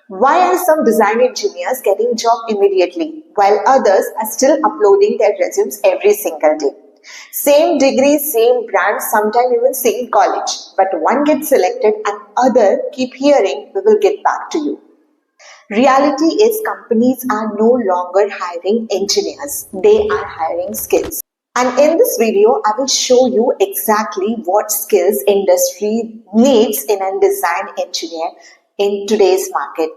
Why are some design engineers getting job immediately while others are still uploading their resumes every single day? Same degree, same brand, sometimes even same college, but one gets selected and other keep hearing, "We will get back to you." Reality is companies are no longer hiring engineers, they are hiring skills. And in this video, I will show you exactly what skills industry needs in a design engineer in today's market.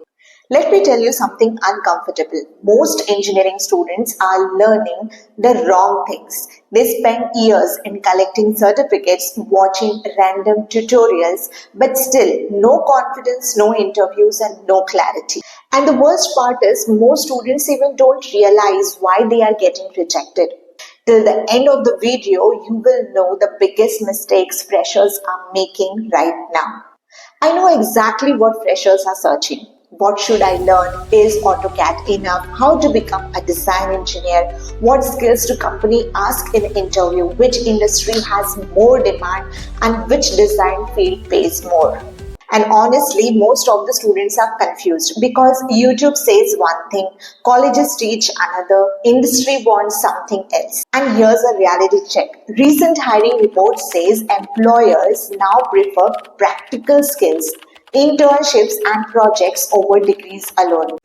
Let me tell you something uncomfortable. Most engineering students are learning the wrong things. They spend years in collecting certificates, watching random tutorials, but still no confidence, no interviews, and no clarity. And the worst part is most students even don't realize why they are getting rejected. Till the end of the video, you will know the biggest mistakes freshers are making right now. I know exactly what freshers are searching. What should I learn? Is AutoCAD enough? How to become a design engineer? What skills do company ask in interview? Which industry has more demand? And which design field pays more? And honestly, most of the students are confused because YouTube says one thing, colleges teach another, industry wants something else. And here's a reality check. Recent hiring report says employers now prefer practical skills, internships and projects over degrees alone.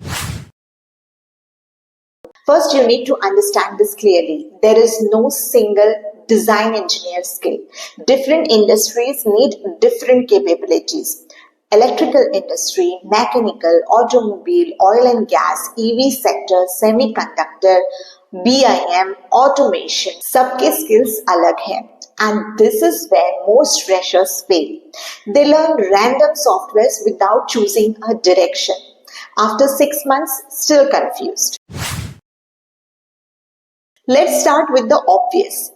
First, you need to understand this clearly. There is no single design engineer skill. Different industries need different capabilities. Electrical industry, mechanical, automobile, oil and gas, EV sector, semiconductor, BIM, automation, सबके skills अलग हैं. And this is where most freshers fail. They learn random softwares without choosing a direction. After 6 months, still confused. Let's start with the obvious.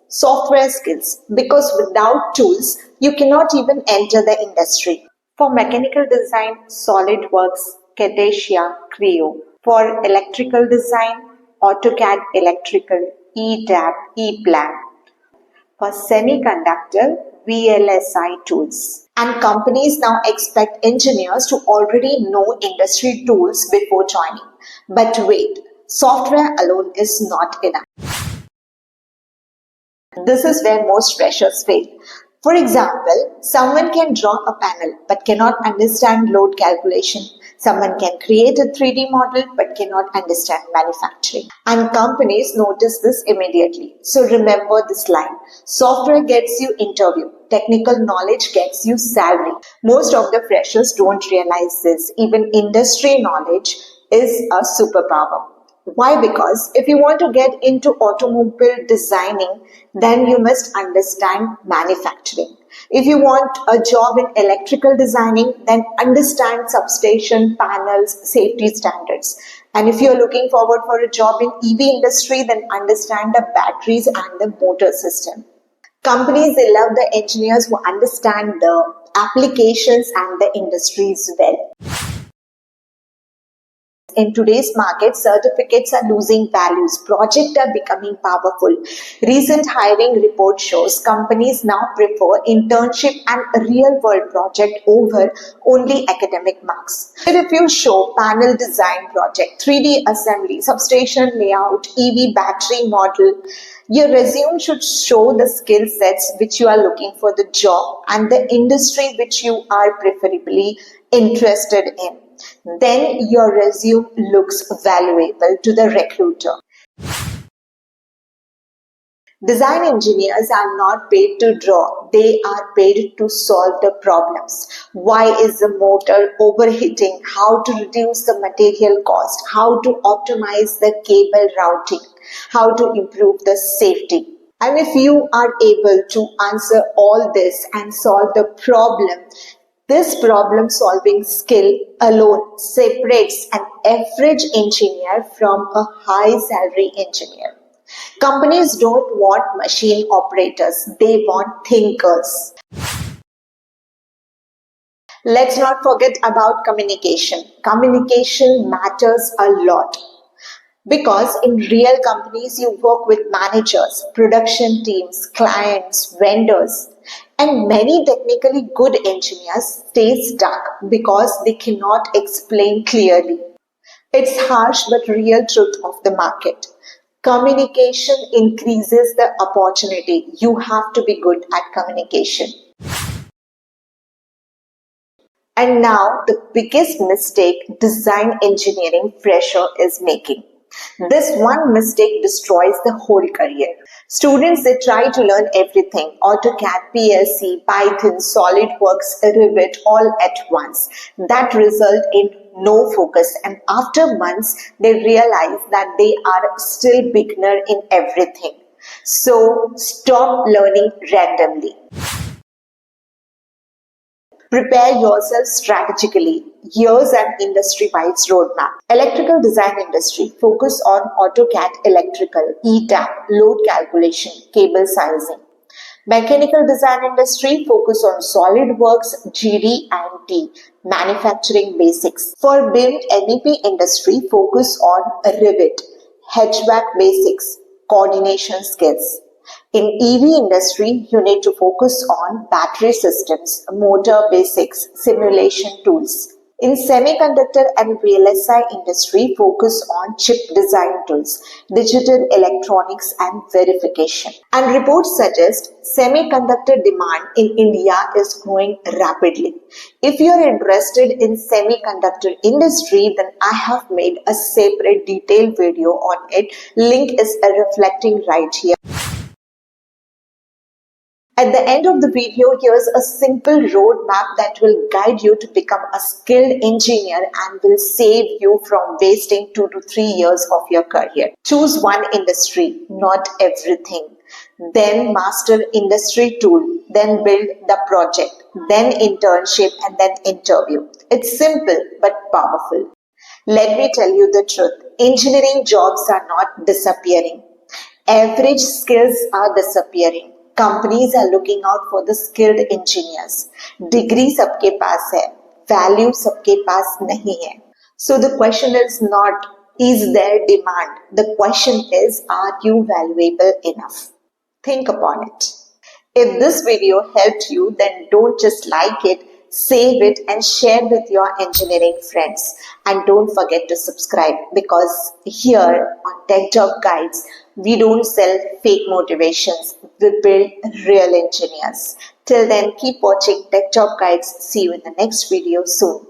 Software skills, because without tools, you cannot even enter the industry. For mechanical design, SolidWorks, Camtasia, Creo. For electrical design, AutoCAD Electrical, ETAP, ePlan. For semiconductor, VLSI tools. And companies now expect engineers to already know industry tools before joining. But wait, software alone is not enough. This is where most freshers fail. For example, someone can draw a panel but cannot understand load calculation. Someone can create a 3D model but cannot understand manufacturing. And companies notice this immediately. So remember this line. Software gets you interview. Technical knowledge gets you salary. Most of the freshers don't realize this. Even industry knowledge is a superpower. Why? Because if you want to get into automobile designing, then you must understand manufacturing. If you want a job in electrical designing, then understand substation, panels, safety standards. And if you're looking forward for a job in EV industry, then understand the batteries and the motor system. Companies, they love the engineers who understand the applications and the industries well. In today's market, certificates are losing values. Projects are becoming powerful. Recent hiring report shows companies now prefer internship and real-world project over only academic marks. If you show panel design project, 3D assembly, substation layout, EV battery model, your resume should show the skill sets which you are looking for the job and the industry which you are preferably interested in. Then your resume looks valuable to the recruiter. Design engineers are not paid to draw, they are paid to solve the problems. Why is the motor overheating? How to reduce the material cost? How to optimize the cable routing? How to improve the safety? And if you are able to answer all this and solve the problem, this problem-solving skill alone separates an average engineer from a high-salary engineer. Companies don't want machine operators, they want thinkers. Let's not forget about communication. Communication matters a lot. Because in real companies, you work with managers, production teams, clients, vendors, and many technically good engineers stay stuck because they cannot explain clearly. It's harsh but real truth of the market. Communication increases the opportunity. You have to be good at communication. And now the biggest mistake design engineering fresher is making. This one mistake destroys the whole career. Students, they try to learn everything: AutoCAD, PLC, Python, SolidWorks, Revit all at once. That result in no focus, and after months they realize that they are still beginner in everything. So stop learning randomly. Prepare yourself strategically. Here's an industry-wide roadmap. Electrical design industry, focus on AutoCAD electrical, ETAP, load calculation, cable sizing. Mechanical design industry, focus on SolidWorks, GD and T, manufacturing basics. For build MEP industry, focus on Revit, HVAC basics, coordination skills. In EV industry, you need to focus on battery systems, motor basics, simulation tools. In semiconductor and VLSI industry, focus on chip design tools, digital electronics and verification. And reports suggest semiconductor demand in India is growing rapidly. If you are interested in semiconductor industry, then I have made a separate detailed video on it. Link is reflecting right here. At the end of the video, here's a simple roadmap that will guide you to become a skilled engineer and will save you from wasting 2 to 3 years of your career. Choose one industry, not everything. Then master industry tool, then build the project, then internship and then interview. It's simple but powerful. Let me tell you the truth. Engineering jobs are not disappearing. Average skills are disappearing. Companies are looking out for the skilled engineers. Degree सबके पास है, value सबके पास नहीं है. So the question is not, is there demand? The question is, are you valuable enough? Think upon it. If this video helped you, then don't just like it, save it and share with your engineering friends. And don't forget to subscribe, because here on Tech Job Guides, we don't sell fake motivations. We build real engineers. Till then, keep watching Tech Job Guides. See you in the next video soon.